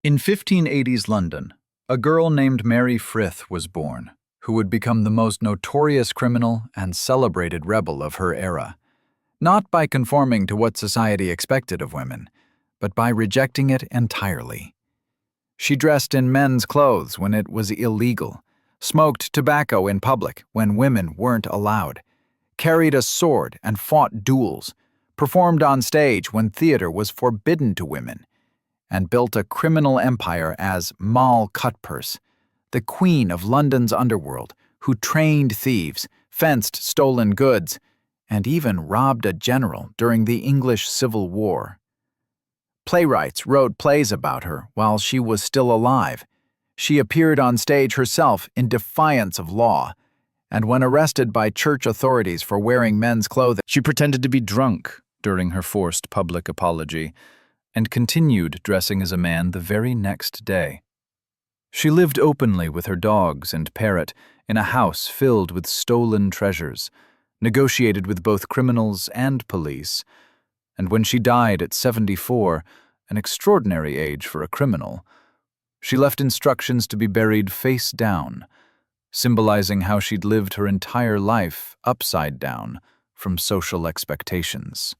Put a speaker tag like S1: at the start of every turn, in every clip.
S1: In 1580s London, a girl named Mary Frith was born, who would become the most notorious criminal and celebrated rebel of her era, not by conforming to what society expected of women, but by rejecting it entirely. She dressed in men's clothes when it was illegal, smoked tobacco in public when women weren't allowed, carried a sword and fought duels, performed on stage when theater was forbidden to women, and built a criminal empire as Moll Cutpurse, the queen of London's underworld, who trained thieves, fenced stolen goods, and even robbed a general during the English Civil War. Playwrights wrote plays about her while she was still alive. She appeared on stage herself in defiance of law, and when arrested by church authorities for wearing men's clothing,
S2: She pretended to be drunk during her forced public apology and continued dressing as a man the very next day. She lived openly with her dogs and parrot in a house filled with stolen treasures, negotiated with both criminals and police, and when she died at 74, an extraordinary age for a criminal, she left instructions to be buried face down, symbolizing how she'd lived her entire life upside down from social expectations.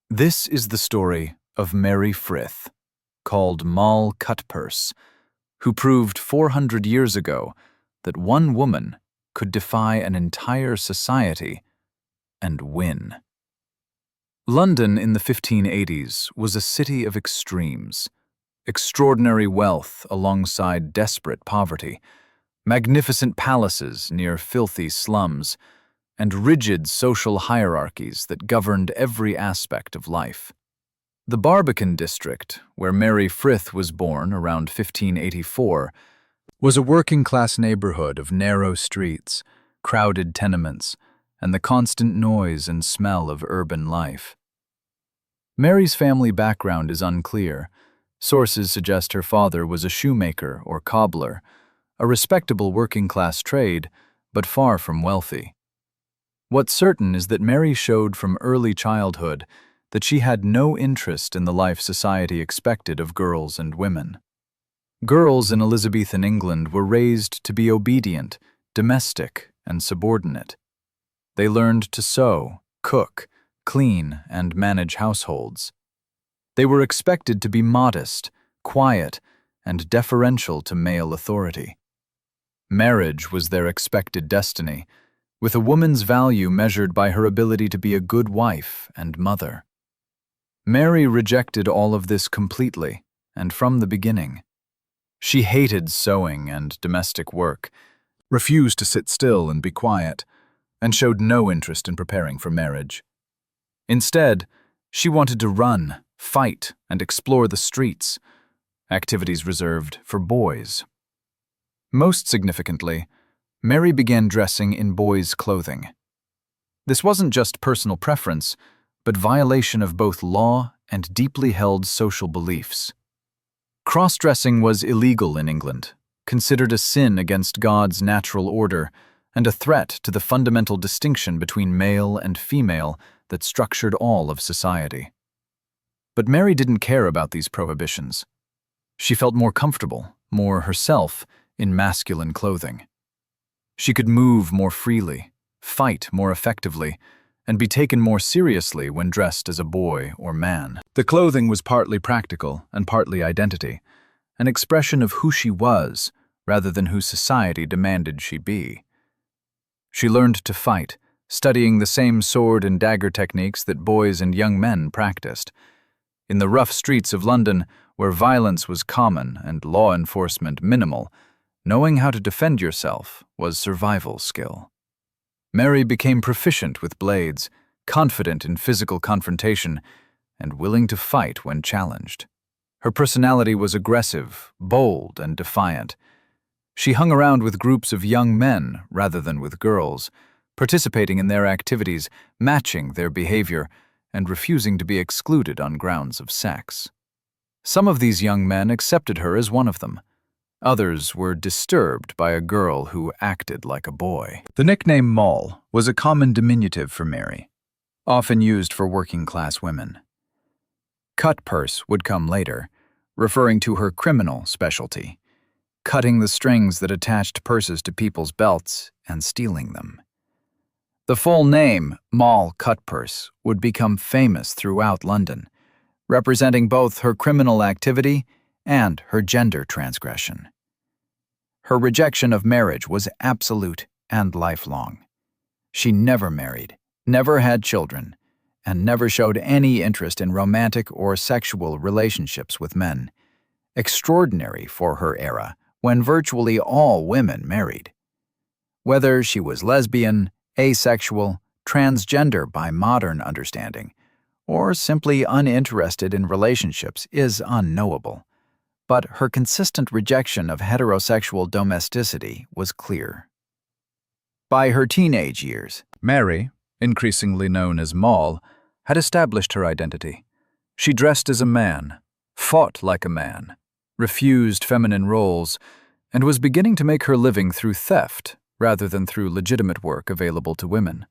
S2: This is the story of Mary Frith, called Moll Cutpurse, who proved 400 years ago that one woman could defy an entire society and win. London in the 1580s was a city of extremes, extraordinary wealth alongside desperate poverty, magnificent palaces near filthy slums, and rigid social hierarchies that governed every aspect of life. The Barbican district, where Mary Frith was born around 1584, was a working-class neighborhood of narrow streets, crowded tenements, and the constant noise and smell of urban life. Mary's family background is unclear. Sources suggest her father was a shoemaker or cobbler, a respectable working-class trade, but far from wealthy. What's certain is that Mary showed from early childhood that she had no interest in the life society expected of girls and women. Girls in Elizabethan England were raised to be obedient, domestic, and subordinate. They learned to sew, cook, clean, and manage households. They were expected to be modest, quiet, and deferential to male authority. Marriage was their expected destiny, with a woman's value measured by her ability to be a good wife and mother. Mary rejected all of this completely, and from the beginning. She hated sewing and domestic work, refused to sit still and be quiet, and showed no interest in preparing for marriage. Instead, she wanted to run, fight, and explore the streets, activities reserved for boys. Most significantly, Mary began dressing in boys' clothing. This wasn't just personal preference, but violation of both law and deeply held social beliefs. Cross-dressing was illegal in England, considered a sin against God's natural order, and a threat to the fundamental distinction between male and female that structured all of society. But Mary didn't care about these prohibitions. She felt more comfortable, more herself, in masculine clothing. She could move more freely, fight more effectively, and be taken more seriously when dressed as a boy or man. The clothing was partly practical and partly identity, an expression of who she was rather than who society demanded she be. She learned to fight, studying the same sword and dagger techniques that boys and young men practiced. In the rough streets of London, where violence was common and law enforcement minimal, knowing how to defend yourself was survival skill. Mary became proficient with blades, confident in physical confrontation, and willing to fight when challenged. Her personality was aggressive, bold, and defiant. She hung around with groups of young men rather than with girls, participating in their activities, matching their behavior, and refusing to be excluded on grounds of sex. Some of these young men accepted her as one of them. Others were disturbed by a girl who acted like a boy. The nickname Moll was a common diminutive for Mary, often used for working-class women. Cutpurse would come later,
S1: referring to her criminal specialty, cutting the strings that attached purses to people's belts and stealing them. The full name, Moll Cutpurse, would become famous throughout London, representing both her criminal activity and her gender transgression. Her rejection of marriage was absolute and lifelong. She never married, never had children, and never showed any interest in romantic or sexual relationships with men, extraordinary for her era when virtually all women married. Whether she was lesbian, asexual, transgender by modern understanding, or simply uninterested in relationships is unknowable, but her consistent rejection of heterosexual domesticity was clear. By her teenage years,
S2: Mary, increasingly known as Moll, had established her identity. She dressed as a man, fought like a man, refused feminine roles, and was beginning to make her living through theft rather than through legitimate work available to women.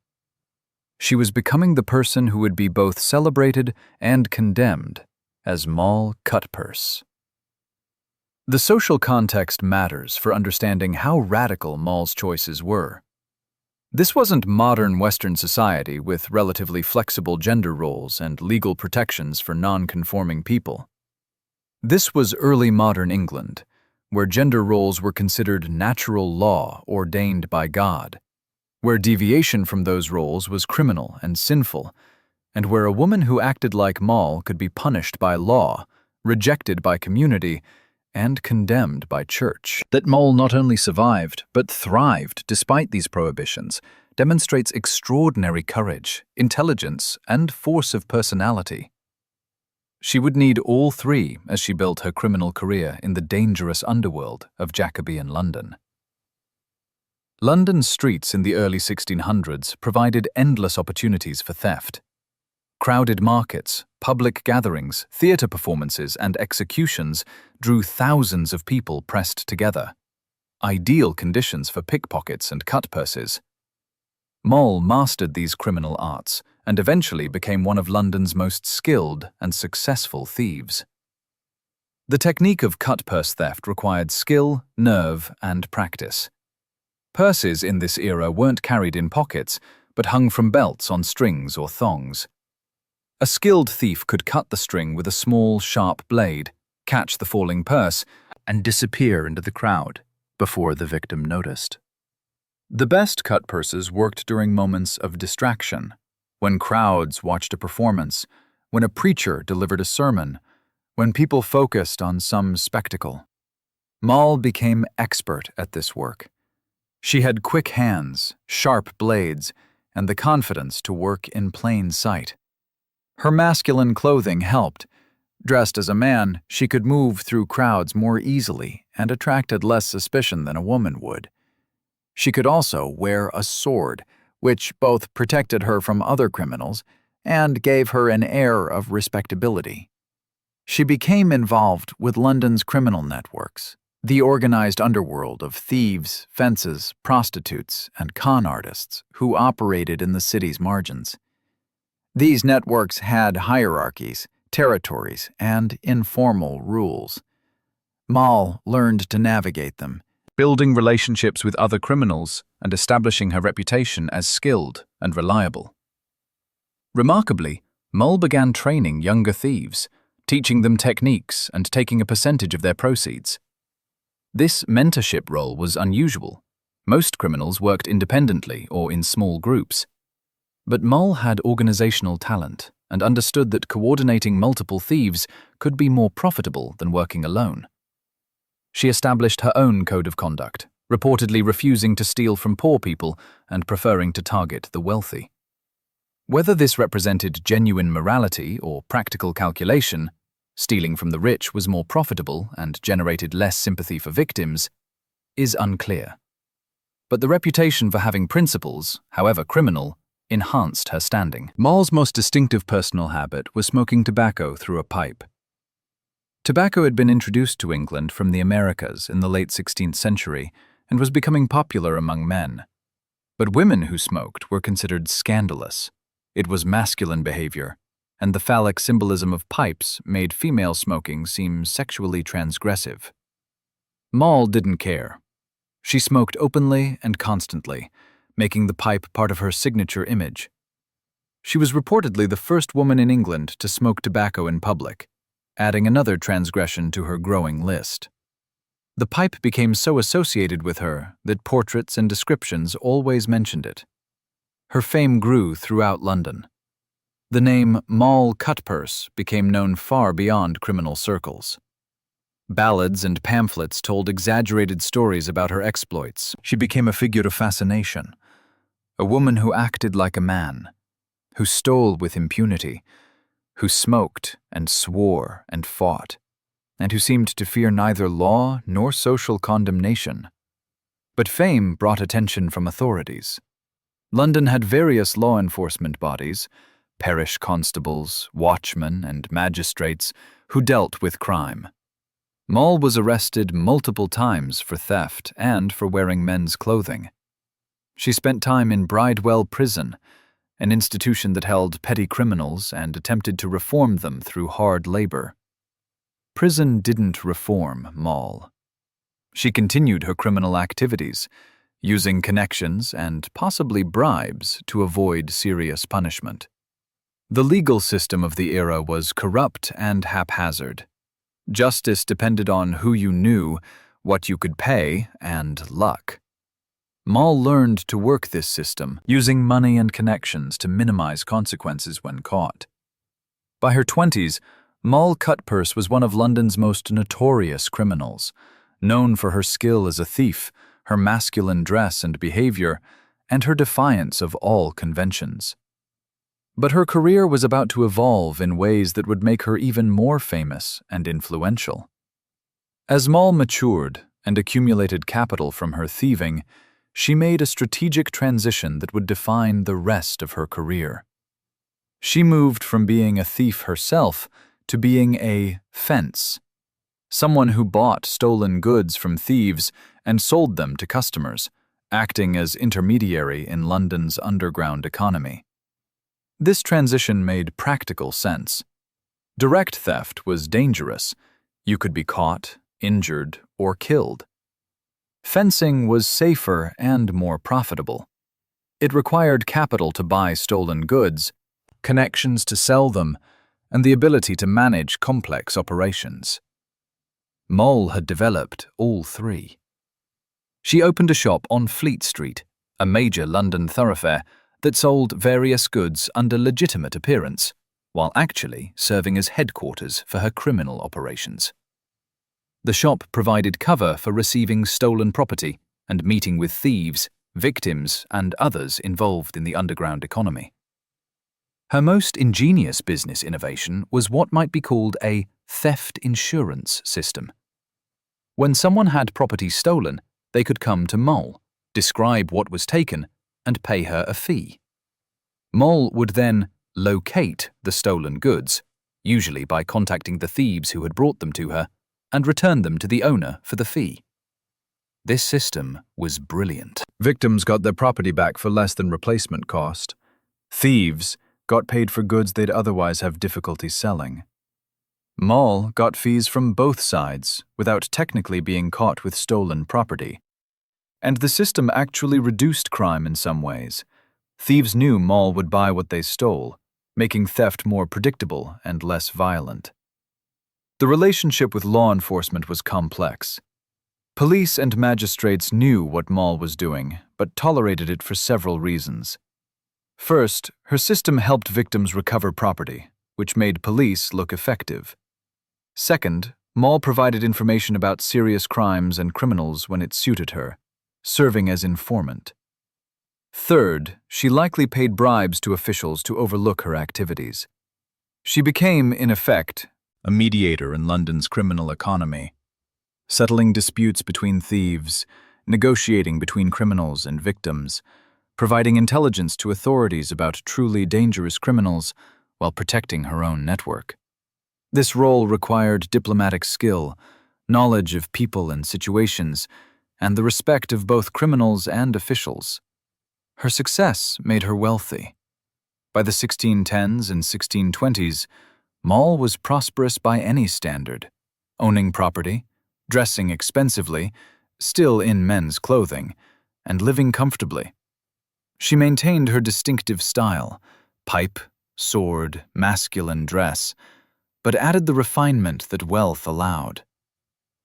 S2: She was becoming the person who would be both celebrated and condemned as Moll Cutpurse. The social context matters for understanding how radical Moll's choices were. This wasn't modern Western society with relatively flexible gender roles and legal protections for non-conforming people. This was early modern England, where gender roles were considered natural law ordained by God, where deviation from those roles was criminal and sinful, and where a woman who acted like Moll could be punished by law, rejected by community, and condemned by church. That Moll not only survived, but thrived despite these prohibitions demonstrates extraordinary courage, intelligence, and force of personality. She would need all three as she built her criminal career in the dangerous underworld of Jacobean London. London's streets in the early 1600s provided endless opportunities for theft. Crowded markets, public gatherings, theatre performances, and executions drew thousands of people pressed together. Ideal conditions for pickpockets and cutpurses. Moll mastered these criminal arts and eventually became one of London's most skilled and successful thieves. The technique of cutpurse theft required skill, nerve, and practice. Purses in this era weren't carried in pockets, but hung from belts on strings or thongs. A skilled thief could cut the string with a small, sharp blade, catch the falling purse, and disappear into the crowd before the victim noticed. The best cutpurses worked during moments of distraction, when crowds watched a performance, when a preacher delivered a sermon, when people focused on some spectacle. Moll became expert at this work. She had quick hands, sharp blades, and the confidence to work in plain sight. Her masculine clothing helped. Dressed as a man, she could move through crowds more easily and attracted less suspicion than a woman would. She could also wear a sword, which both protected her from other criminals and gave her an air of respectability. She became involved with London's criminal networks, the organized underworld of thieves, fences, prostitutes, and con artists who operated in the city's margins. These networks had hierarchies, territories, and informal rules. Moll learned to navigate them, building relationships with other criminals and establishing her reputation as skilled and reliable. Remarkably, Moll began training younger thieves, teaching them techniques and taking a percentage of their proceeds. This mentorship role was unusual. Most criminals worked independently or in small groups. But Moll had organizational talent and understood that coordinating multiple thieves could be more profitable than working alone. She established her own code of conduct, reportedly refusing to steal from poor people and preferring to target the wealthy. Whether this represented genuine morality or practical calculation, stealing from the rich was more profitable and generated less sympathy for victims, is unclear. But the reputation for having principles, however criminal, enhanced her standing. Moll's most distinctive personal habit was smoking tobacco through a pipe. Tobacco had been introduced to England from the Americas in the late 16th century and was becoming popular among men. But women who smoked were considered scandalous. It was masculine behavior, and the phallic symbolism of pipes made female smoking seem sexually transgressive. Moll didn't care. She smoked openly and constantly, making the pipe part of her signature image. She was reportedly the first woman in England to smoke tobacco in public, adding another transgression to her growing list. The pipe became so associated with her that portraits and descriptions always mentioned it. Her fame grew throughout London. The name Moll Cutpurse became known far beyond criminal circles. Ballads and pamphlets told exaggerated stories about her exploits. She became a figure of fascination, a woman who acted like a man, who stole with impunity, who smoked and swore and fought, and who seemed to fear neither law nor social condemnation. But fame brought attention from authorities. London had various law enforcement bodies, parish constables, watchmen, and magistrates who dealt with crime. Moll was arrested multiple times for theft and for wearing men's clothing. She spent time in Bridewell Prison, an institution that held petty criminals and attempted to reform them through hard labor. Prison didn't reform Moll. She continued her criminal activities, using connections and possibly bribes to avoid serious punishment. The legal system of the era was corrupt and haphazard. Justice depended on who you knew, what you could pay, and luck. Moll learned to work this system, using money and connections to minimize consequences when caught. By her 20s, Moll Cutpurse was one of London's most notorious criminals, known for her skill as a thief, her masculine dress and behavior, and her defiance of all conventions. But her career was about to evolve in ways that would make her even more famous and influential. As Moll matured and accumulated capital from her thieving, she made a strategic transition that would define the rest of her career. She moved from being a thief herself to being a fence, someone who bought stolen goods from thieves and sold them to customers, acting as intermediary in London's underground economy. This transition made practical sense. Direct theft was dangerous. You could be caught, injured, or killed. Fencing was safer and more profitable. It required capital to buy stolen goods, connections to sell them, and the ability to manage complex operations. Moll had developed all three. She opened a shop on Fleet Street, a major London thoroughfare that sold various goods under legitimate appearance, while actually serving as headquarters for her criminal operations. The shop provided cover for receiving stolen property and meeting with thieves, victims, and others involved in the underground economy. Her most ingenious business innovation was what might be called a theft insurance system. When someone had property stolen, they could come to Moll, describe what was taken, and pay her a fee. Moll would then locate the stolen goods, usually by contacting the thieves who had brought them to her, and return them to the owner for the fee. This system was brilliant. Victims got their property back for less than replacement cost. Thieves got paid for goods they'd otherwise have difficulty selling. Moll got fees from both sides without technically being caught with stolen property. And the system actually reduced crime in some ways. Thieves knew Moll would buy what they stole, making theft more predictable and less violent. The relationship with law enforcement was complex. Police and magistrates knew what Moll was doing, but tolerated it for several reasons. First, her system helped victims recover property, which made police look effective. Second, Moll provided information about serious crimes and criminals when it suited her, serving as informant. Third, she likely paid bribes to officials to overlook her activities. She became, in effect, a mediator in London's criminal economy, settling disputes between thieves, negotiating between criminals and victims, providing intelligence to authorities about truly dangerous criminals while protecting her own network. This role required diplomatic skill, knowledge of people and situations, and the respect of both criminals and officials. Her success made her wealthy. By the 1610s and 1620s, Moll was prosperous by any standard, owning property, dressing expensively, still in men's clothing, and living comfortably. She maintained her distinctive style, pipe, sword, masculine dress, but added the refinement that wealth allowed.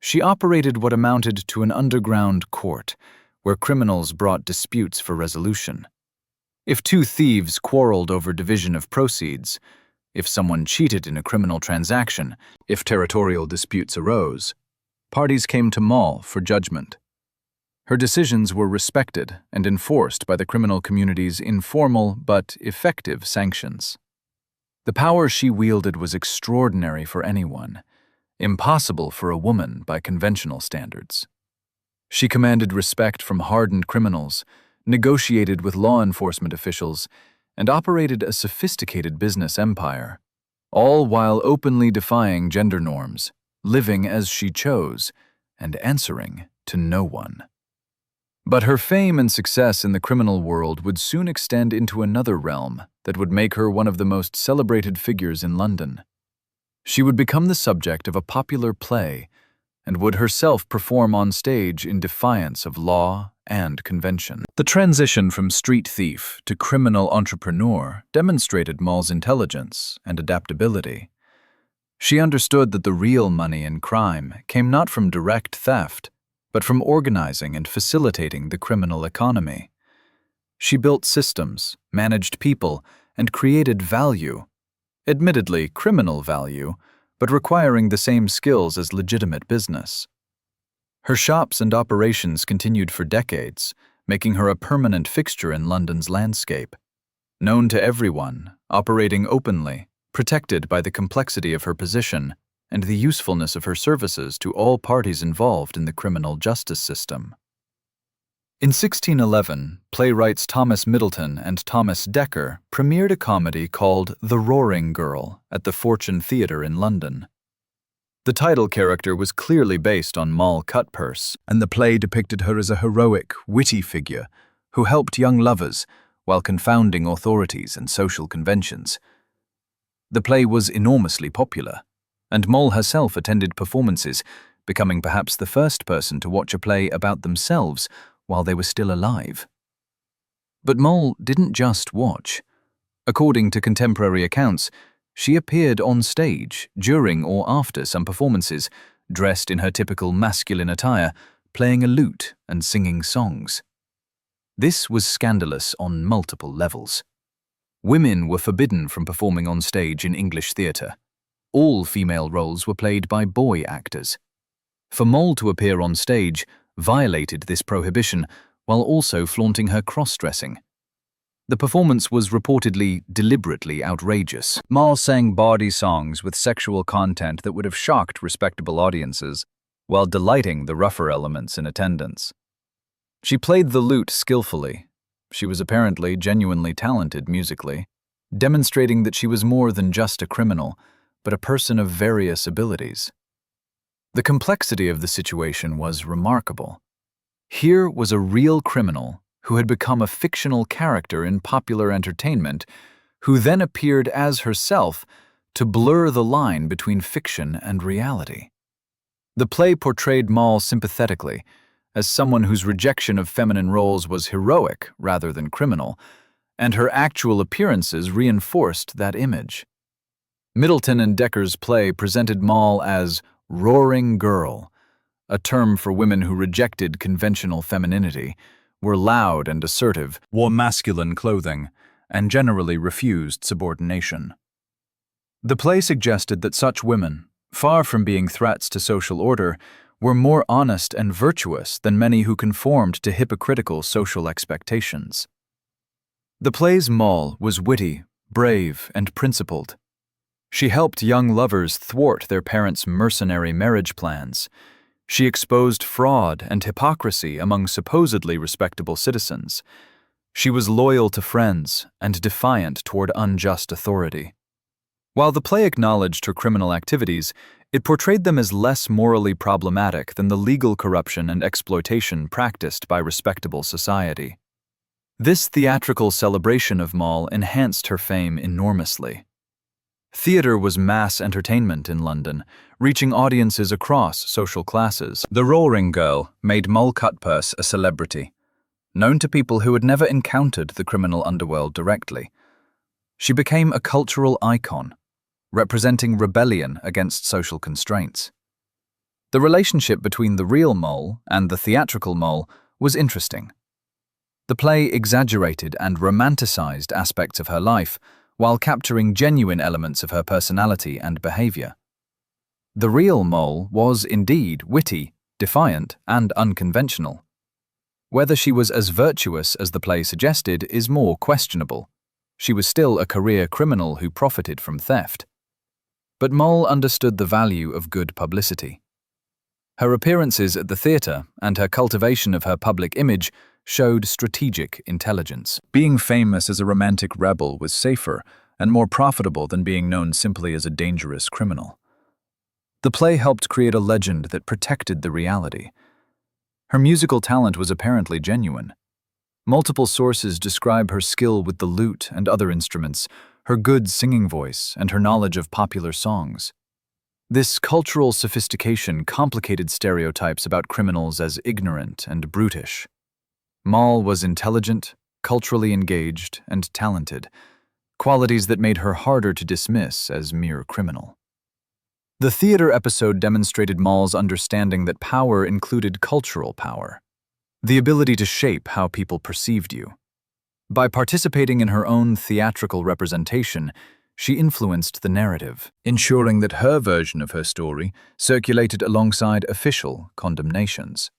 S2: She operated what amounted to an underground court, where criminals brought disputes for resolution. If two thieves quarreled over division of proceeds, if someone cheated in a criminal transaction, if territorial disputes arose, parties came to Moll for judgment. Her decisions were respected and enforced by the criminal community's informal but effective sanctions. The power she wielded was extraordinary for anyone, impossible for a woman by conventional standards. She commanded respect from hardened criminals, negotiated with law enforcement officials, and operated a sophisticated business empire, all while openly defying gender norms, living as she chose, and answering to no one. But her fame and success in the criminal world would soon extend into another realm that would make her one of the most celebrated figures in London. She would become the subject of a popular play and would herself perform on stage in defiance of law and convention. The transition from street thief to criminal entrepreneur demonstrated Moll's intelligence and adaptability. She understood that the real money in crime came not from direct theft, but from organizing and facilitating the criminal economy. She built systems, managed people, and created value. Admittedly, criminal value, but requiring the same skills as legitimate business. Her shops and operations continued for decades, making her a permanent fixture in London's landscape. Known to everyone, operating openly, protected by the complexity of her position, and the usefulness of her services to all parties involved in the criminal justice system. In 1611, playwrights Thomas Middleton and Thomas Dekker premiered a comedy called The Roaring Girl at the Fortune Theatre in London. The title character was clearly based on Moll Cutpurse, and the play depicted her as a heroic, witty figure who helped young lovers while confounding authorities and social conventions. The play was enormously popular, and Moll herself attended performances, becoming perhaps the first person to watch a play about themselves while they were still alive. But Moll didn't just watch. According to contemporary accounts, she appeared on stage during or after some performances, dressed in her typical masculine attire, playing a lute and singing songs. This was scandalous on multiple levels. Women were forbidden from performing on stage in English theatre. All female roles were played by boy actors. For Moll to appear on stage violated this prohibition while also flaunting her cross-dressing. The performance was reportedly deliberately outrageous. Moll sang bawdy songs with sexual content that would have shocked respectable audiences, while delighting the rougher elements in attendance. She played the lute skillfully. She was apparently genuinely talented musically, demonstrating that she was more than just a criminal, but a person of various abilities. The complexity of the situation was remarkable. Here was a real criminal who had become a fictional character in popular entertainment, who then appeared as herself to blur the line between fiction and reality. The play portrayed Moll sympathetically, as someone whose rejection of feminine roles was heroic rather than criminal, and her actual appearances reinforced that image. Middleton and Dekker's play presented Moll as roaring girl, a term for women who rejected conventional femininity, were loud and assertive, wore masculine clothing, and generally refused subordination. The play suggested that such women, far from being threats to social order, were more honest and virtuous than many who conformed to hypocritical social expectations. The play's Moll was witty, brave, and principled. She helped young lovers thwart their parents' mercenary marriage plans. She exposed fraud and hypocrisy among supposedly respectable citizens. She was loyal to friends and defiant toward unjust authority. While the play acknowledged her criminal activities, it portrayed them as less morally problematic than the legal corruption and exploitation practiced by respectable society. This theatrical celebration of Moll enhanced her fame enormously. Theatre was mass entertainment in London, reaching audiences across social classes. The Roaring Girl made Moll Cutpurse a celebrity, known to people who had never encountered the criminal underworld directly. She became a cultural icon, representing rebellion against social constraints. The relationship between the real Moll and the theatrical Moll was interesting. The play exaggerated and romanticized aspects of her life, while capturing genuine elements of her personality and behavior. The real Moll was indeed witty, defiant, and unconventional. Whether she was as virtuous as the play suggested is more questionable. She was still a career criminal who profited from theft. But Moll understood the value of good publicity. Her appearances at the theatre and her cultivation of her public image showed strategic intelligence. Being famous as a romantic rebel was safer and more profitable than being known simply as a dangerous criminal. The play helped create a legend that protected the reality. Her musical talent was apparently genuine. Multiple sources describe her skill with the lute and other instruments, her good singing voice, and her knowledge of popular songs. This cultural sophistication complicated stereotypes about criminals as ignorant and brutish. Moll was intelligent, culturally engaged, and talented, qualities that made her harder to dismiss as mere criminal. The theater episode demonstrated Moll's understanding that power included cultural power, the ability to shape how people perceived you. By participating in her own theatrical representation, she influenced the narrative, ensuring that her version of her story circulated alongside official condemnations.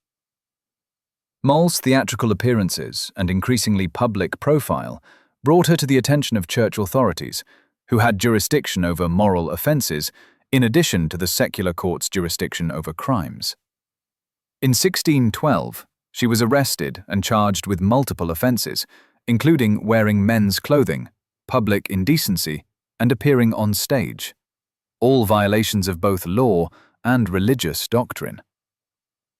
S2: Moll's theatrical appearances and increasingly public profile brought her to the attention of church authorities, who had jurisdiction over moral offenses in addition to the secular court's jurisdiction over crimes. In 1612, she was arrested and charged with multiple offenses, including wearing men's clothing, public indecency, and appearing on stage, all violations of both law and religious doctrine.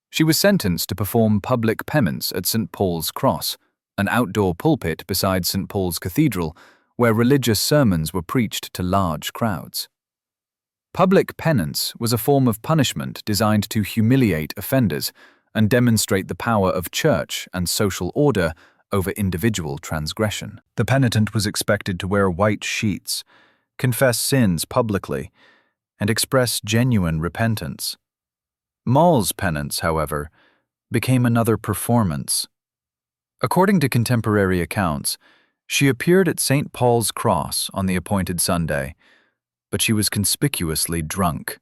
S2: She was sentenced to perform public penance at St. Paul's Cross, an outdoor pulpit beside St. Paul's Cathedral, where religious sermons were preached to large crowds. Public penance was a form of punishment designed to humiliate offenders and demonstrate the power of church and social order over individual transgression. The penitent was expected to wear white sheets, confess sins publicly, and express genuine repentance. Moll's penance, however, became another performance. According to contemporary accounts, she appeared at St. Paul's Cross on the appointed Sunday, but she was conspicuously drunk.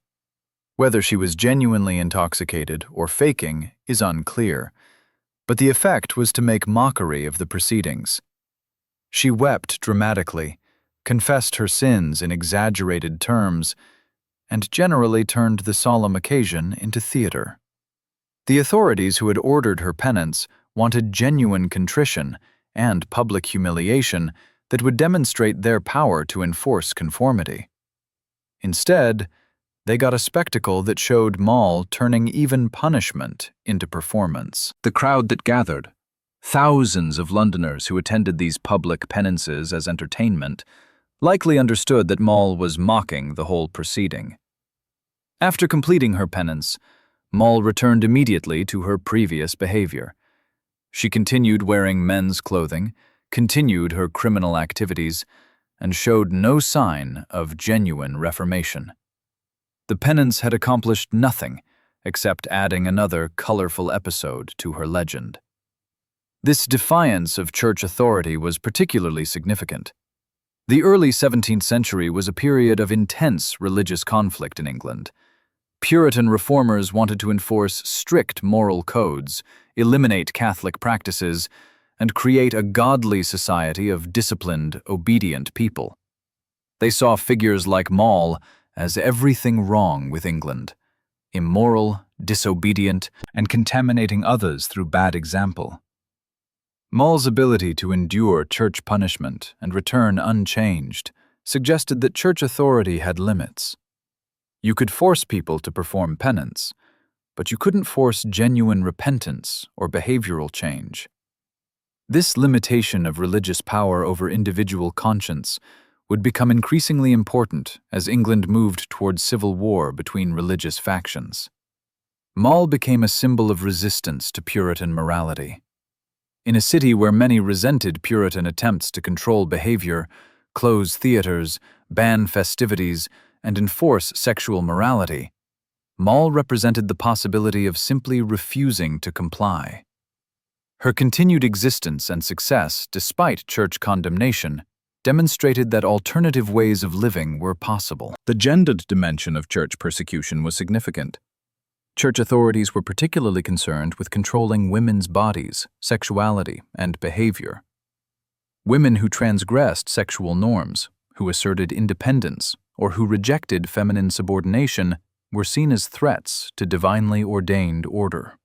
S2: Whether she was genuinely intoxicated or faking is unclear, but the effect was to make mockery of the proceedings. She wept dramatically, confessed her sins in exaggerated terms, and generally turned the solemn occasion into theater. The authorities who had ordered her penance wanted genuine contrition and public humiliation that would demonstrate their power to enforce conformity. Instead, they got a spectacle that showed Moll turning even punishment into performance. The crowd that gathered, thousands of Londoners who attended these public penances as entertainment, likely understood that Moll was mocking the whole proceeding. After completing her penance, Moll returned immediately to her previous behavior. She continued wearing men's clothing, continued her criminal activities, and showed no sign of genuine reformation. The penance had accomplished nothing except adding another colorful episode to her legend. This defiance of church authority was particularly significant. The early 17th century was a period of intense religious conflict in England. Puritan reformers wanted to enforce strict moral codes, eliminate Catholic practices, and create a godly society of disciplined, obedient people. They saw figures like Moll as everything wrong with England, immoral, disobedient, and contaminating others through bad example. Moll's ability to endure church punishment and return unchanged suggested that church authority had limits. You could force people to perform penance, but you couldn't force genuine repentance or behavioral change. This limitation of religious power over individual conscience would become increasingly important as England moved towards civil war between religious factions. Moll became a symbol of resistance to Puritan morality. In a city where many resented Puritan attempts to control behavior, close theaters, ban festivities, and enforce sexual morality, Moll represented the possibility of simply refusing to comply. Her continued existence and success, despite church condemnation, demonstrated that alternative ways of living were possible. The gendered dimension of church persecution was significant. Church authorities were particularly concerned with controlling women's bodies, sexuality, and behavior. Women who transgressed sexual norms, who asserted independence, or who rejected feminine subordination were seen as threats to divinely ordained order.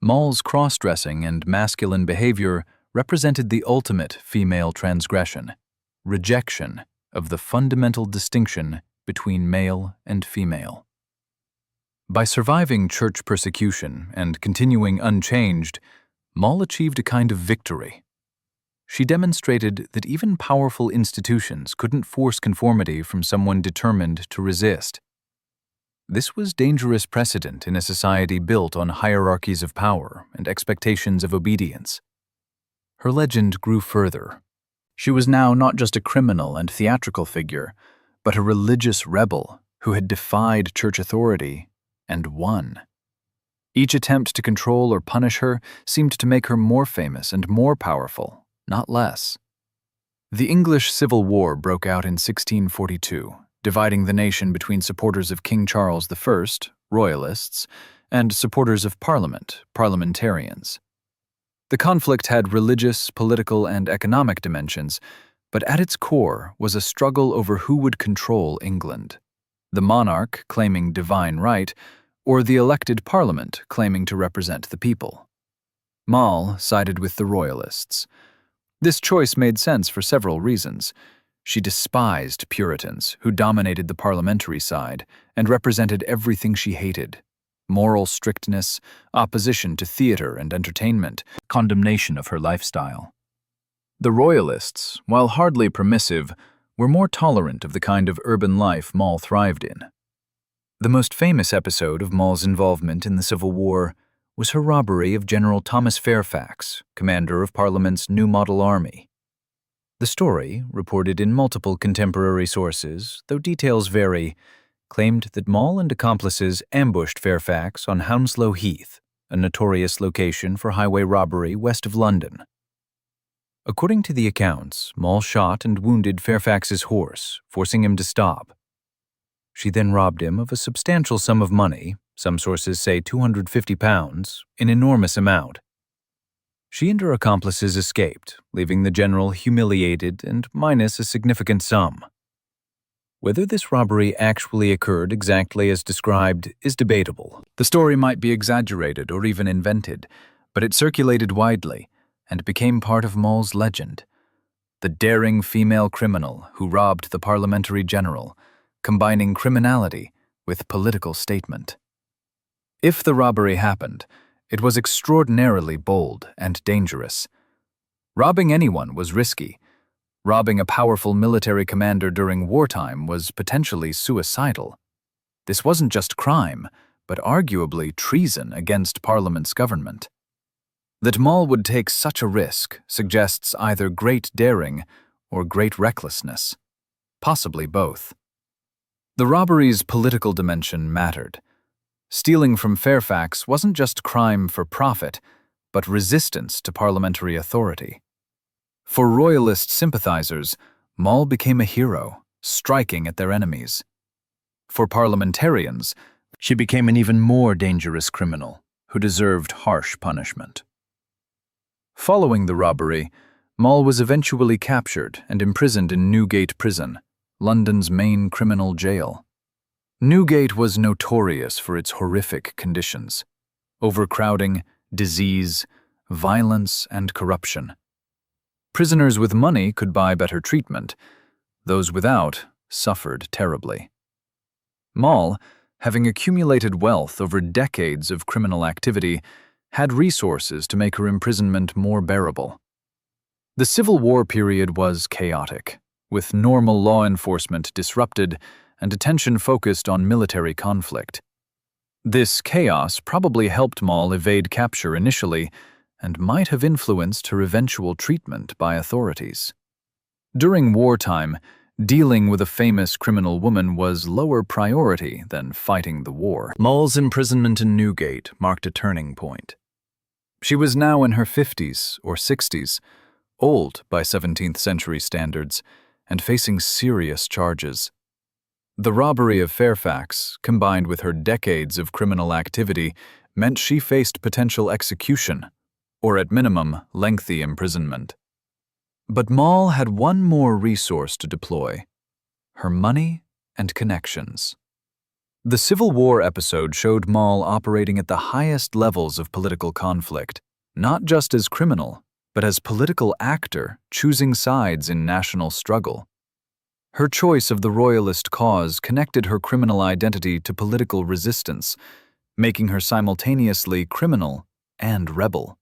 S2: Moll's cross-dressing and masculine behavior represented the ultimate female transgression, rejection of the fundamental distinction between male and female. By surviving church persecution and continuing unchanged, Moll achieved a kind of victory. She demonstrated that even powerful institutions couldn't force conformity from someone determined to resist. This was dangerous precedent in a society built on hierarchies of power and expectations of obedience. Her legend grew further. She was now not just a criminal and theatrical figure, but a religious rebel who had defied church authority and won. Each attempt to control or punish her seemed to make her more famous and more powerful, not less. The English Civil War broke out in 1642, dividing the nation between supporters of King Charles I, Royalists, and supporters of Parliament, parliamentarians. The conflict had religious, political, and economic dimensions, but at its core was a struggle over who would control England: the monarch claiming divine right, or the elected parliament claiming to represent the people. Moll sided with the Royalists. This choice made sense for several reasons. She despised Puritans, who dominated the parliamentary side and represented everything she hated: moral strictness, opposition to theater and entertainment, condemnation of her lifestyle. The Royalists, while hardly permissive, were more tolerant of the kind of urban life Moll thrived in. The most famous episode of Moll's involvement in the Civil War was her robbery of General Thomas Fairfax, commander of Parliament's New Model Army. The story, reported in multiple contemporary sources, though details vary, claimed that Moll and accomplices ambushed Fairfax on Hounslow Heath, a notorious location for highway robbery west of London. According to the accounts, Moll shot and wounded Fairfax's horse, forcing him to stop. She then robbed him of a substantial sum of money, some sources say £250, an enormous amount. She and her accomplices escaped, leaving the general humiliated and minus a significant sum. Whether this robbery actually occurred exactly as described is debatable. The story might be exaggerated or even invented, but it circulated widely and became part of Moll's legend. The daring female criminal who robbed the parliamentary general, combining criminality with political statement. If the robbery happened, it was extraordinarily bold and dangerous. Robbing anyone was risky. Robbing a powerful military commander during wartime was potentially suicidal. This wasn't just crime, but arguably treason against Parliament's government. That Moll would take such a risk suggests either great daring or great recklessness, possibly both. The robbery's political dimension mattered. Stealing from Fairfax wasn't just crime for profit, but resistance to parliamentary authority. For Royalist sympathizers, Moll became a hero, striking at their enemies. For parliamentarians, she became an even more dangerous criminal who deserved harsh punishment. Following the robbery, Moll was eventually captured and imprisoned in Newgate Prison, London's main criminal jail. Newgate was notorious for its horrific conditions: overcrowding, disease, violence, and corruption. Prisoners with money could buy better treatment. Those without suffered terribly. Moll, having accumulated wealth over decades of criminal activity, had resources to make her imprisonment more bearable. The Civil War period was chaotic, with normal law enforcement disrupted and attention focused on military conflict. This chaos probably helped Moll evade capture initially and might have influenced her eventual treatment by authorities. During wartime, dealing with a famous criminal woman was lower priority than fighting the war. Moll's imprisonment in Newgate marked a turning point. She was now in her 50s or 60s, old by 17th century standards, and facing serious charges. The robbery of Fairfax, combined with her decades of criminal activity, meant she faced potential execution, or at minimum, lengthy imprisonment. But Moll had one more resource to deploy: her money and connections. The Civil War episode showed Moll operating at the highest levels of political conflict, not just as criminal, but as political actor choosing sides in national struggle. Her choice of the royalist cause connected her criminal identity to political resistance, making her simultaneously criminal and rebel.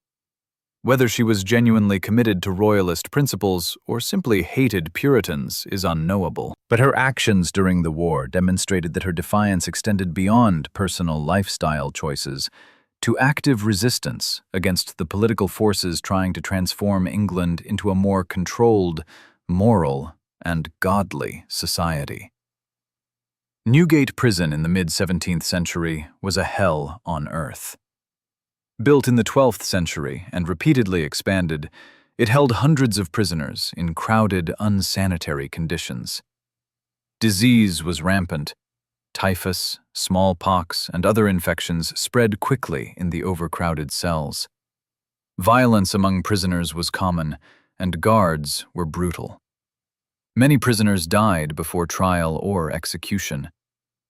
S2: Whether she was genuinely committed to royalist principles or simply hated Puritans is unknowable. But her actions during the war demonstrated that her defiance extended beyond personal lifestyle choices to active resistance against the political forces trying to transform England into a more controlled, moral, and godly society. Newgate Prison in the mid-17th century was a hell on earth. Built in the 12th century and repeatedly expanded, it held hundreds of prisoners in crowded, unsanitary conditions. Disease was rampant. Typhus, smallpox, and other infections spread quickly in the overcrowded cells. Violence among prisoners was common, and guards were brutal. Many prisoners died before trial or execution.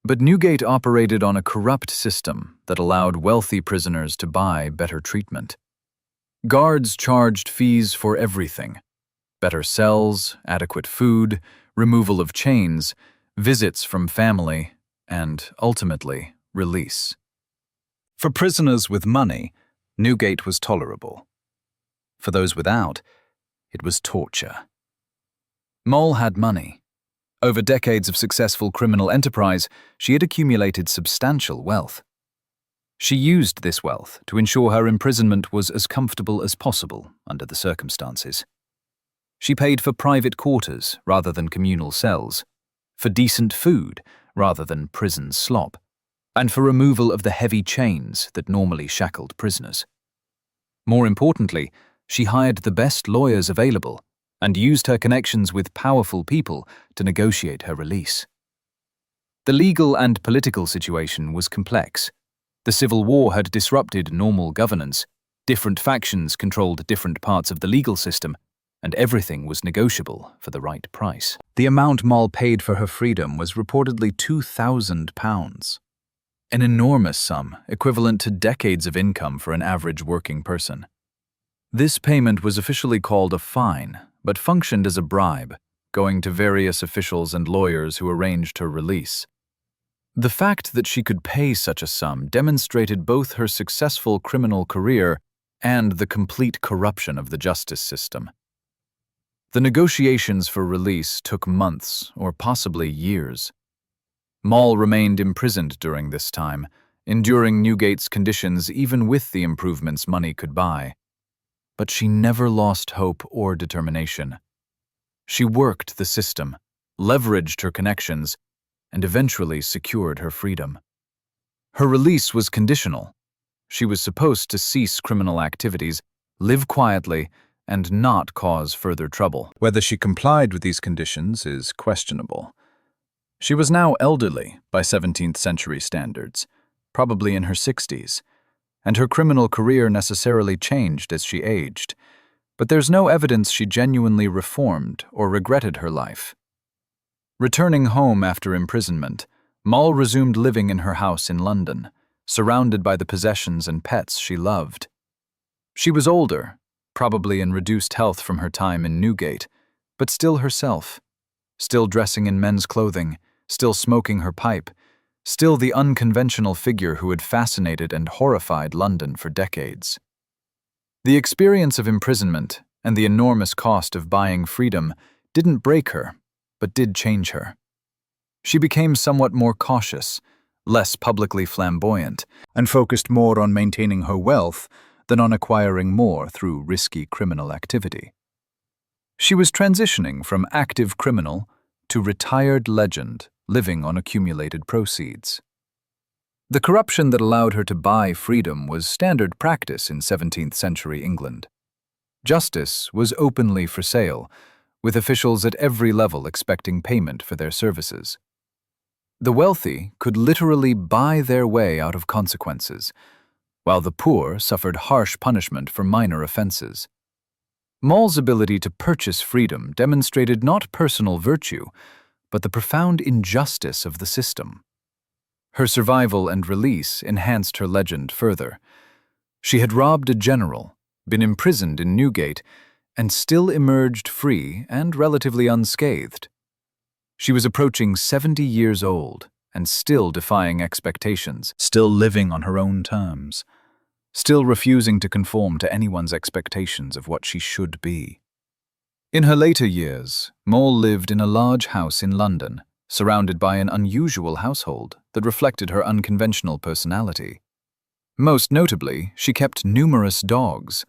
S2: But Newgate operated on a corrupt system that allowed wealthy prisoners to buy better treatment. Guards charged fees for everything: better cells, adequate food, removal of chains, visits from family, and, ultimately, release. For prisoners with money, Newgate was tolerable. For those without, it was torture. Moll had money. Over decades of successful criminal enterprise, she had accumulated substantial wealth. She used this wealth to ensure her imprisonment was as comfortable as possible under the circumstances. She paid for private quarters rather than communal cells, for decent food rather than prison slop, and for removal of the heavy chains that normally shackled prisoners. More importantly, she hired the best lawyers available and used her connections with powerful people to negotiate her release. The legal and political situation was complex. The Civil War had disrupted normal governance, different factions controlled different parts of the legal system, and everything was negotiable for the right price. The amount Moll paid for her freedom was reportedly £2,000, an enormous sum equivalent to decades of income for an average working person. This payment was officially called a fine, but functioned as a bribe, going to various officials and lawyers who arranged her release. The fact that she could pay such a sum demonstrated both her successful criminal career and the complete corruption of the justice system. The negotiations for release took months or possibly years. Moll remained imprisoned during this time, enduring Newgate's conditions even with the improvements money could buy. But she never lost hope or determination. She worked the system, leveraged her connections, and eventually secured her freedom. Her release was conditional. She was supposed to cease criminal activities, live quietly, and not cause further trouble. Whether she complied with these conditions is questionable. She was now elderly by 17th century standards, probably in her 60s, and her criminal career necessarily changed as she aged, but there's no evidence she genuinely reformed or regretted her life. Returning home after imprisonment, Moll resumed living in her house in London, surrounded by the possessions and pets she loved. She was older, probably in reduced health from her time in Newgate, but still herself, still dressing in men's clothing, still smoking her pipe,
S1: still the unconventional figure who had fascinated and horrified London for decades. The experience of imprisonment and the enormous cost of buying freedom didn't break her, but did change her. She became somewhat more cautious, less publicly flamboyant, and focused more on maintaining her wealth than on acquiring more through risky criminal activity. She was transitioning from active criminal to retired legend, living on accumulated proceeds. The corruption that allowed her to buy freedom was standard practice in 17th century England. Justice was openly for sale, with officials at every level expecting payment for their services. The wealthy could literally buy their way out of consequences, while the poor suffered harsh punishment for minor offenses. Moll's ability to purchase freedom demonstrated not personal virtue, but the profound injustice of the system. Her survival and release enhanced her legend further. She had robbed a general, been imprisoned in Newgate, and still emerged free and relatively unscathed. She was approaching 70 years old and still defying expectations, still living on her own terms, still refusing to conform to anyone's expectations of what she should be. In her later years, Moll lived in a large house in London, surrounded by an unusual household that reflected her unconventional personality. Most notably, she kept numerous dogs.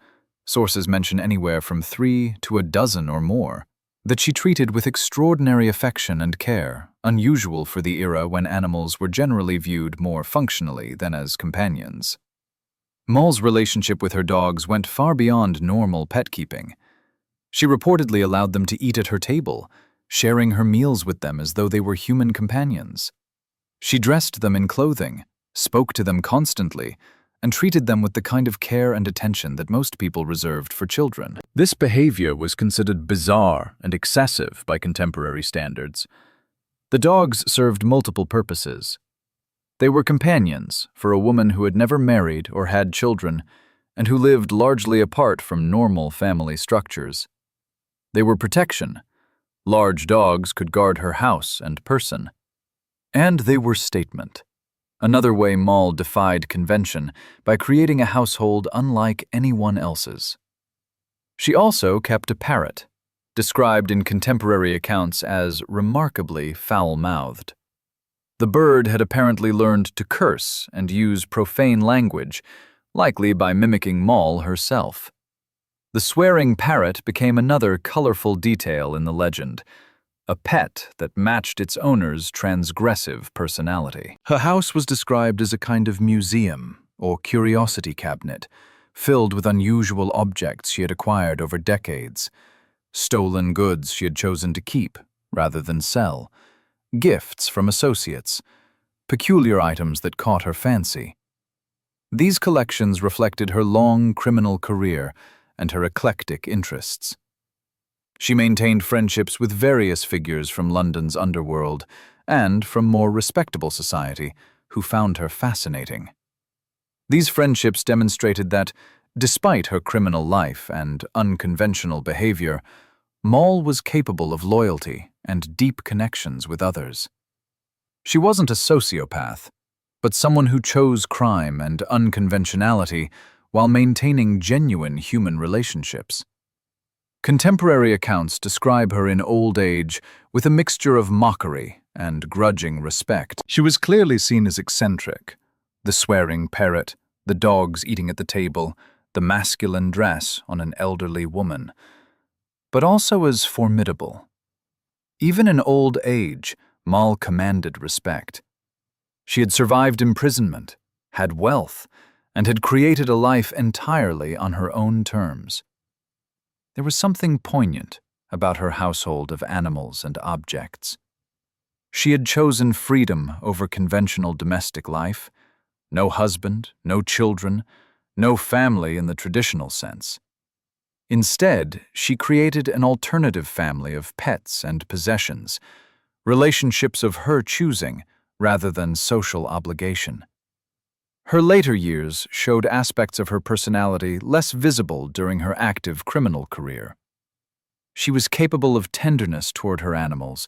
S1: Sources mention anywhere from 3 to a dozen or more, that she treated with extraordinary affection and care, unusual for the era when animals were generally viewed more functionally than as companions. Moll's relationship with her dogs went far beyond normal pet keeping. She reportedly allowed them to eat at her table, sharing her meals with them as though they were human companions. She dressed them in clothing, spoke to them constantly, and treated them with the kind of care and attention that most people reserved for children. This behavior was considered bizarre and excessive by contemporary standards. The dogs served multiple purposes. They were companions for a woman who had never married or had children, and who lived largely apart from normal family structures. They were protection. Large dogs could guard her house and person. And they were statement. Another way Moll defied convention by creating a household unlike anyone else's. She also kept a parrot, described in contemporary accounts as remarkably foul-mouthed. The bird had apparently learned to curse and use profane language, likely by mimicking Moll herself. The swearing parrot became another colorful detail in the legend, a pet that matched its owner's transgressive personality. Her house was described as a kind of museum or curiosity cabinet, filled with unusual objects she had acquired over decades, stolen goods she had chosen to keep rather than sell, gifts from associates, peculiar items that caught her fancy. These collections reflected her long criminal career and her eclectic interests. She maintained friendships with various figures from London's underworld and from more respectable society who found her fascinating. These friendships demonstrated that, despite her criminal life and unconventional behavior, Moll was capable of loyalty and deep connections with others. She wasn't a sociopath, but someone who chose crime and unconventionality while maintaining genuine human relationships. Contemporary accounts describe her in old age with a mixture of mockery and grudging respect. She was clearly seen as eccentric: the swearing parrot, the dogs eating at the table, the masculine dress on an elderly woman, but also as formidable. Even in old age, Moll commanded respect. She had survived imprisonment, had wealth, and had created a life entirely on her own terms. There was something poignant about her household of animals and objects. She had chosen freedom over conventional domestic life. No husband, no children, no family in the traditional sense. Instead, she created an alternative family of pets and possessions, relationships of her choosing rather than social obligation. Her later years showed aspects of her personality less visible during her active criminal career. She was capable of tenderness toward her animals,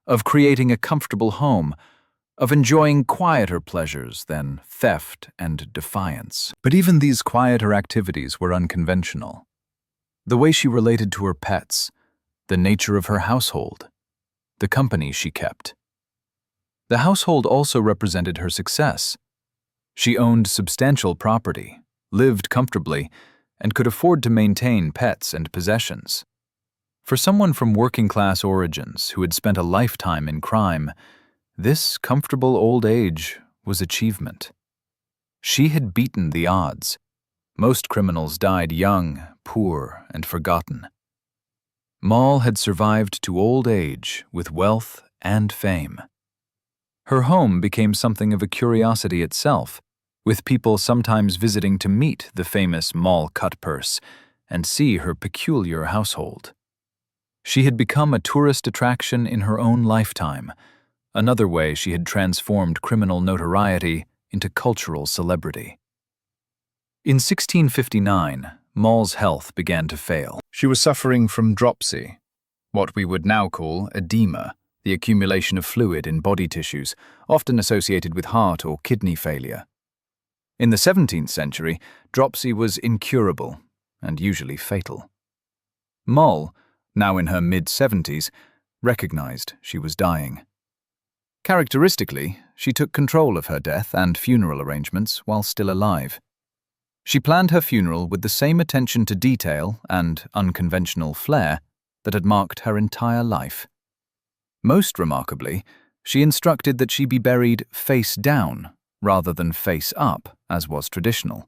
S1: of creating a comfortable home,
S2: of enjoying quieter pleasures than theft and defiance. But even these quieter activities were unconventional. The way she related to her pets, the nature of her household, the company she kept. The household also represented her success. She owned substantial property, lived comfortably, and could afford to maintain pets and possessions. For someone from working-class origins who had spent a lifetime in crime, this comfortable old age was achievement. She had beaten the odds. Most criminals died young, poor, and forgotten. Moll had survived to old age with wealth and fame. Her home became something of a curiosity itself, with people sometimes visiting to meet the famous Moll Cutpurse and see her peculiar household. She had become a tourist attraction in her own lifetime, another way she had transformed criminal notoriety into cultural celebrity. In 1659, Moll's health began to fail. She was suffering from dropsy, what we would now call edema, the accumulation of fluid in body tissues, often associated with heart or kidney failure. In the 17th century, dropsy was incurable and usually fatal. Moll, now in her mid-70s, recognized she was dying. Characteristically, she took control of her death and funeral arrangements while still alive. She planned her funeral with the same attention to detail and unconventional flair that had marked her entire life. Most remarkably, she instructed that she be buried face down rather than face up, as was traditional.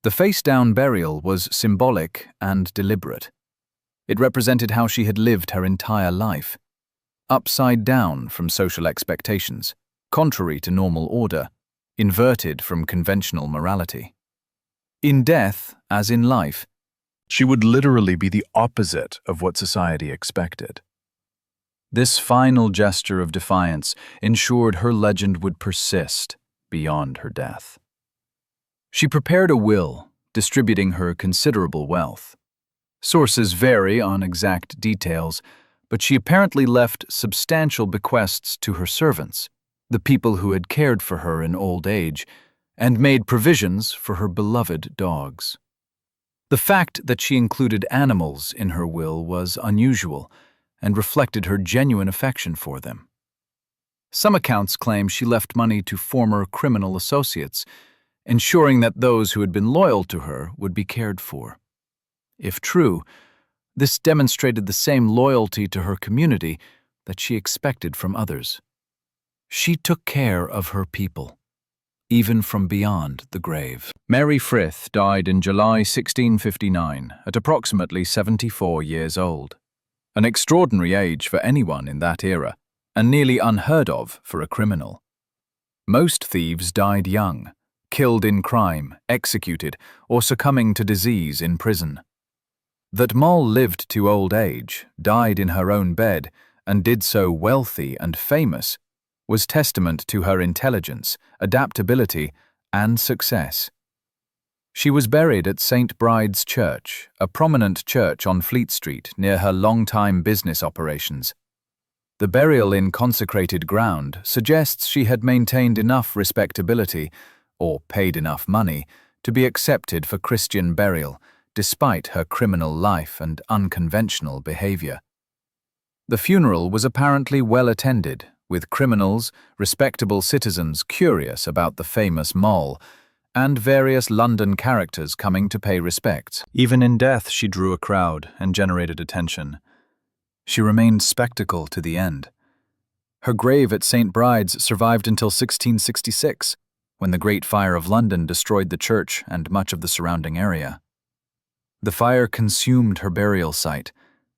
S2: The face-down burial was symbolic and deliberate. It represented how she had lived her entire life, upside down from social expectations, contrary to normal order, inverted from conventional morality. In death, as in life, she would literally be the opposite of what society expected. This final gesture of defiance ensured her legend would persist beyond her death. She prepared a will, distributing her considerable wealth. Sources vary on exact details, but she apparently left substantial bequests to her servants, the people who had cared for her in old age, and made provisions for her beloved dogs. The fact that she included animals in her will was unusual and reflected her genuine affection for them. Some accounts claim she left money to former criminal associates, ensuring that those who had been loyal to her would be cared for. If true, this demonstrated the same loyalty to her community that she expected from others. She took care of her people, even from beyond the grave. Mary Frith died in July 1659 at approximately 74 years old, an extraordinary age for anyone in that era, and nearly unheard of for a criminal. Most thieves died young, killed in crime, executed, or succumbing to disease in prison. That Moll lived to old age, died in her own bed, and did so wealthy and famous was testament to her intelligence, adaptability, and success. She was buried at St. Bride's Church, a prominent church on Fleet Street near her long-time business operations. The burial in consecrated ground suggests she had maintained enough respectability, or paid enough money, to be accepted for Christian burial, despite her criminal life and unconventional behavior. The funeral was apparently well attended, with criminals, respectable citizens curious about the famous Moll, and various London characters coming to pay respects. Even in death, she drew a crowd and generated attention. She remained spectacle to the end. Her grave at St. Bride's survived until 1666, when the Great Fire of London destroyed the church and much of the surrounding area. The fire consumed her burial site,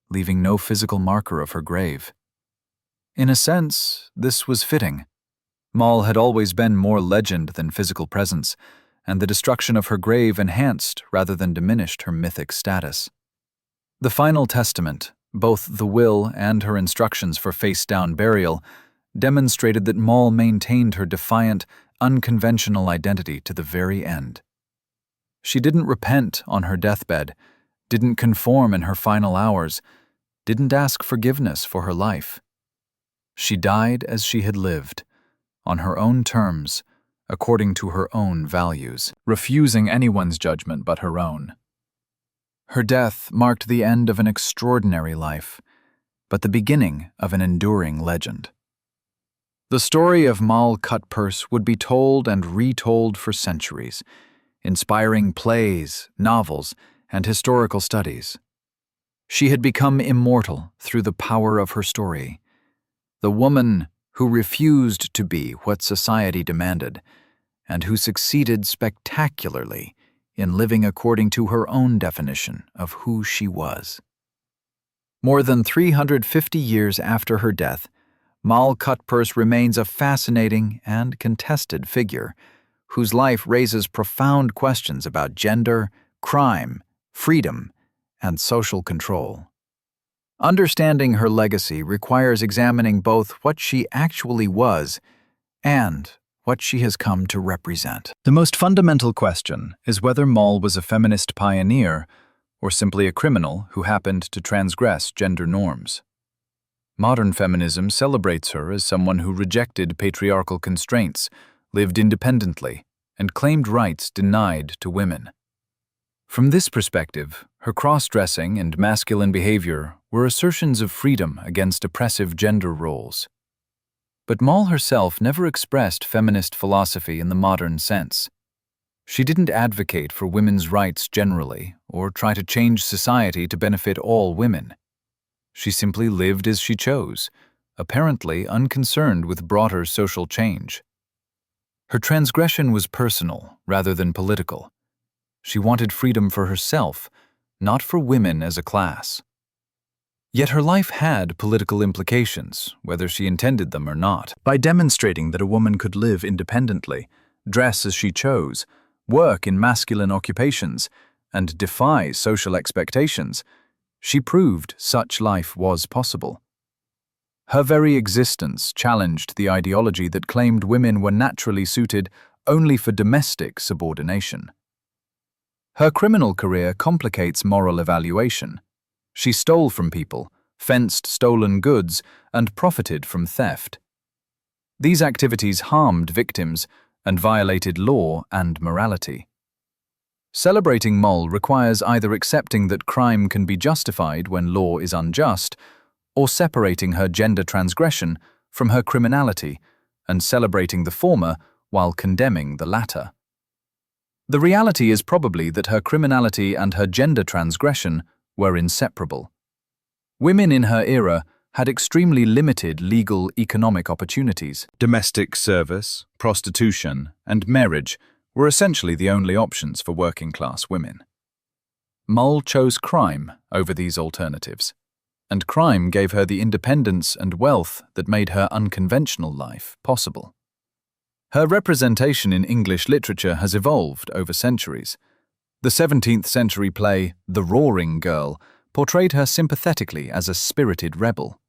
S2: leaving no physical marker of her grave. In a sense, this was fitting. Moll had always been more legend than physical presence, and the destruction of her grave enhanced rather than diminished her mythic status. The final testament, both the will and her instructions for face-down burial, demonstrated that Moll maintained her defiant, unconventional identity to the very end. She didn't repent on her deathbed, didn't conform in her final hours, didn't ask forgiveness for her life. She died as she had lived,
S1: on her own terms, according to her own values, refusing anyone's judgment but her own. Her death marked the end of an extraordinary life, but the beginning of an enduring legend. The story of Moll Cutpurse would be told and retold for centuries, inspiring plays, novels, and historical studies. She had become immortal through the power of her story. The woman who refused to be what society demanded, and who succeeded spectacularly in living according to her own definition of who she was. More than 350 years after her death, Moll Cutpurse remains a fascinating and contested figure whose life raises profound questions about gender, crime, freedom, and social control. Understanding her legacy requires examining both what she actually was and what she has come to represent.
S2: The most fundamental question is whether Moll was a feminist pioneer or simply a criminal who happened to transgress gender norms. Modern feminism celebrates her as someone who rejected patriarchal constraints, lived independently, and claimed rights denied to women. From this perspective, her cross-dressing and masculine behavior were assertions of freedom against oppressive gender roles. But Moll herself never expressed feminist philosophy in the modern sense. She didn't advocate for women's rights generally or try to change society to benefit all women. She simply lived as she chose, apparently unconcerned with broader social change. Her transgression was personal rather than political. She wanted freedom for herself, not for women as a class. Yet her life had political implications, whether she intended them or not. By demonstrating that a woman could live independently, dress as she chose, work in masculine occupations, and defy social expectations, she proved such life was possible. Her very existence challenged the ideology that claimed women were naturally suited only for domestic subordination. Her criminal career complicates moral evaluation. She stole from people, fenced stolen goods, and profited from theft. These activities harmed victims and violated law and morality. Celebrating Moll requires either accepting that crime can be justified when law is unjust, or separating her gender transgression from her criminality and celebrating the former while condemning the latter. The reality is probably that her criminality and her gender transgression were inseparable. Women in her era had extremely limited legal economic opportunities. Domestic service, prostitution, and marriage were essentially the only options for working-class women. Moll chose crime over these alternatives, and crime gave her the independence and wealth that made her unconventional life possible. Her representation in English literature has evolved over centuries. The 17th century play The Roaring Girl portrayed her sympathetically as a spirited rebel.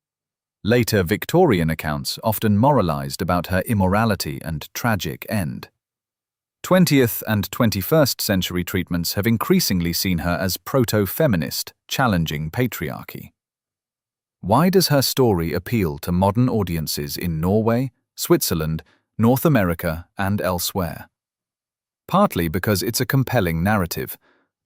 S2: Later Victorian accounts often moralized about her immorality and tragic end. 20th and 21st century treatments have increasingly seen her as proto-feminist, challenging patriarchy. Why does her story appeal to modern audiences in Norway, Switzerland, North America, and elsewhere? Partly because it's a compelling narrative,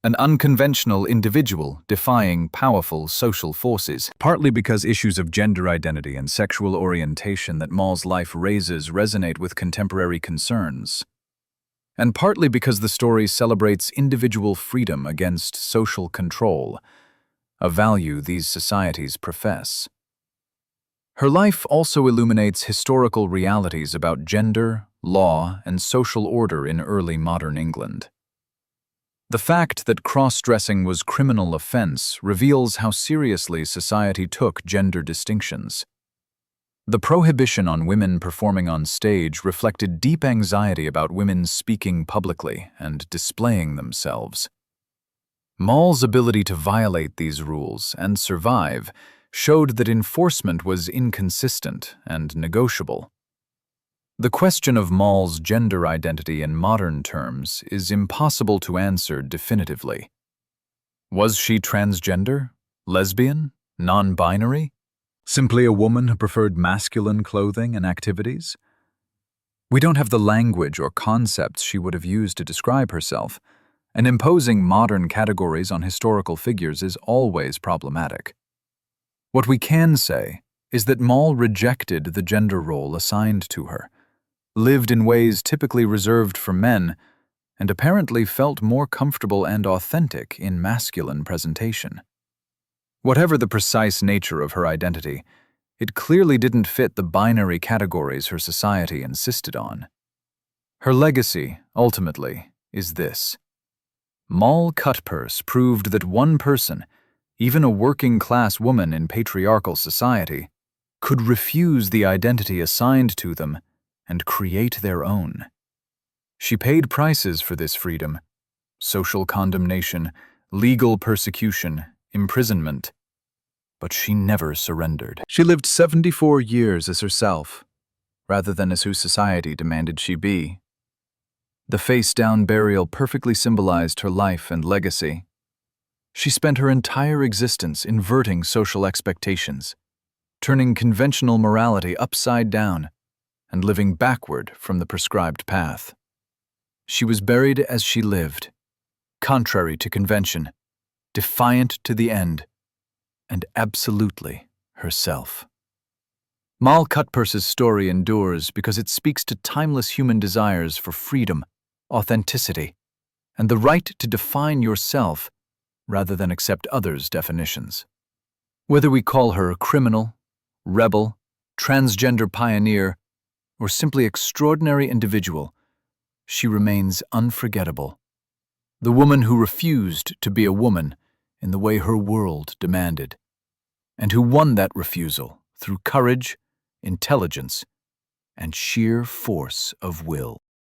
S2: an unconventional individual defying powerful social forces. Partly because issues of gender identity and sexual orientation that Moll's life raises resonate with contemporary concerns. And partly because the story celebrates individual freedom against social control, a value these societies profess. Her life also illuminates historical realities about gender, law, and social order in early modern England. The fact that cross-dressing was criminal offense reveals how seriously society took gender distinctions. The prohibition on women performing on stage reflected deep anxiety about women speaking publicly and displaying themselves. Moll's ability to violate these rules and survive showed that enforcement was inconsistent and negotiable. The question of Moll's gender identity in modern terms is impossible to answer definitively. Was she transgender, lesbian, non-binary? Simply a woman who preferred masculine clothing and activities?
S1: We don't have the language or concepts she would have used to describe herself, and imposing modern categories on historical figures is always problematic. What we can say is that Moll rejected the gender role assigned to her, lived in ways typically reserved for men, and apparently felt more comfortable and authentic in masculine presentation. Whatever the precise nature of her identity, it clearly didn't fit the binary categories her society insisted on. Her legacy, ultimately, is this. Moll Cutpurse proved that one person, even a working-class woman in patriarchal society, could refuse the identity assigned to them and create their own. She paid prices for this freedom: social condemnation, legal persecution, imprisonment. But she never surrendered. She lived 74 years as herself, rather than as who society demanded she be. The face-down burial perfectly symbolized her life and legacy. She spent her entire existence inverting social expectations, turning conventional morality upside down, and living backward from the prescribed path. She was buried as she lived, contrary to convention, defiant to the end, and absolutely herself. Moll Cutpurse's story endures because it speaks to timeless human desires for freedom, authenticity, and the right to define yourself rather than accept others' definitions. Whether we call her criminal, rebel, transgender pioneer, or simply extraordinary individual, she remains unforgettable. The woman who refused to be a woman in the way her world demanded, and who won that refusal through courage, intelligence, and sheer force of will.